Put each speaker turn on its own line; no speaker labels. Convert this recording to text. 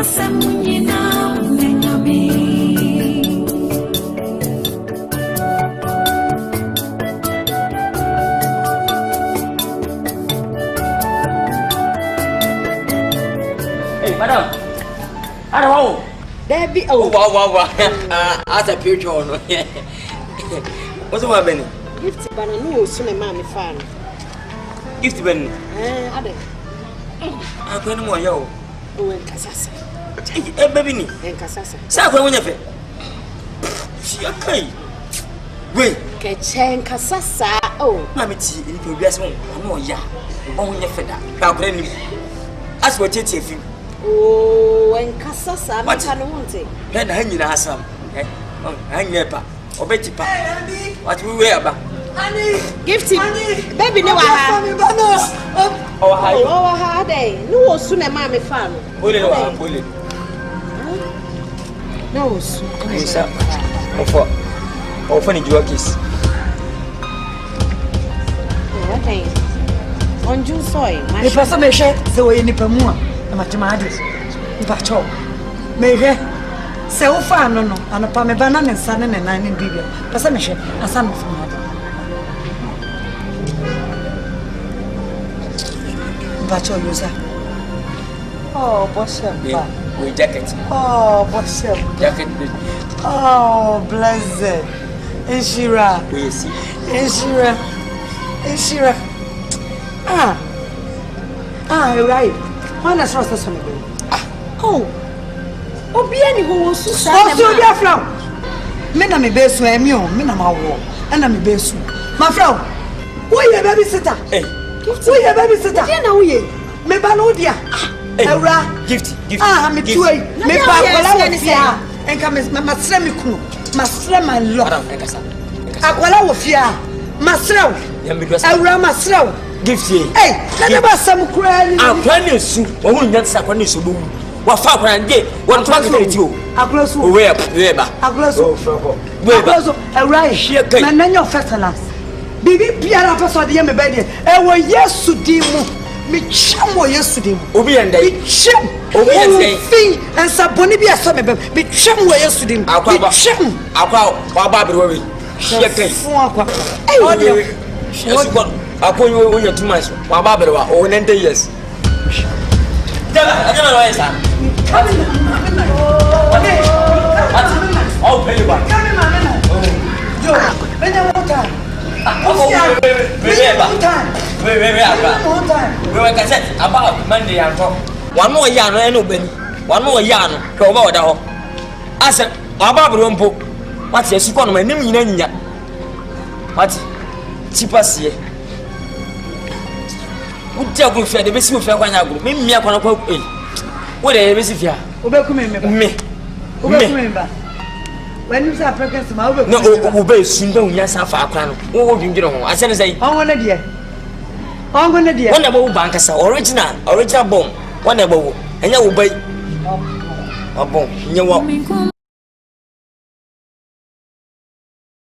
Hey, madam. Hello.
Debbie,
wow. As a picture, no. What's happening?
Gift banana, soon a mammy fan.
Gift Ben.
Ade.
I can't more yo.
Oh, Nkansah.
Hey, baby.
Nkansah.
Sakwe wonyefe. She okay. Wait.
Nkansah. Oh.
Mami ti in bias mo no ya. O wonyefe da. Ka kure ni. As what you take.
Oh, Nkansah. What can you want?
Then hang na asam. Hang nepa. Obeti pa. What we wear ba?
Ani, gift him. Baby no aha.
Oh hi.
Oh aha dey. No osu na ma me fa no.
Ole no wa ole.
No osu.
Isa. Ofo ni juwa kiss.
Okay. Onju soy.
Me pasa me hwe se wo ni pa mu a na ma tema ade. Mpa cho. Me hwe se wo fa no no anopa me bana ne nsa ne nan ne bibia. Pasa me hwe asa me fa ade. Bacho user. Oh, boss.
With jacket.
Oh, boss.
Jacket.
Oh, blessed. Inshira.
We see.
Inshira. Ah, right. When I saw this one. Oh. Obiani who was so sad. Oh, so flow. Mena me besu emio, mena ma wo. Ana me besu. My flow. Who your babysitter?
Hey.
Who your babysitter? Dia na uye. Me ba no dia. Ewra.
Gift.
Ah, me tuoi. Me ba kola wo fia. Enka me masre me kunu. Masre my lord.
Madam Nkansah.
Akola wo fia. Masre wo. Ewra masre wo.
Gift ye.
Hey, na ba sam kura ni.
Akwa ni su. Wo hu nyansa akwa ni su bo. Wa fa akwa nde. Won twa ke ti o.
Akwa su.
We ba.
Akwa su.
We ba.
Akwa su. Ewra
Hie kai.
Na nanyo festivals. Bibi biara person de me bede e wo Yesu di mu me cham wo Yesu di mu
Obi and dai.
me cham
Obi and dai.
Fin en saboni bi aso me cham wo Yesu di mu me cham
akwa wa ba be we hie kai
fun akwa
o de Yesu god akonyo wo nya 2 months wa ba be wa o 90 years Dala wa yesa oh pay back
yo benya mota
we cassette about Monday and talk. One more yarn and open. One more yarn, go about the home. I said, about Rumpo. What's your second my name in India? What? Chipas ye. Would tell you the best of when I go. Maybe I can go. What a visit here. Me.
When you say Africans,
no, obey soon. Yes, I'm far crown. Oh, you know, I said, say,
I'm gonna dear. I'm gonna dear.
One about Nkansah, original bomb. One about, and you obey. A bomb. You want.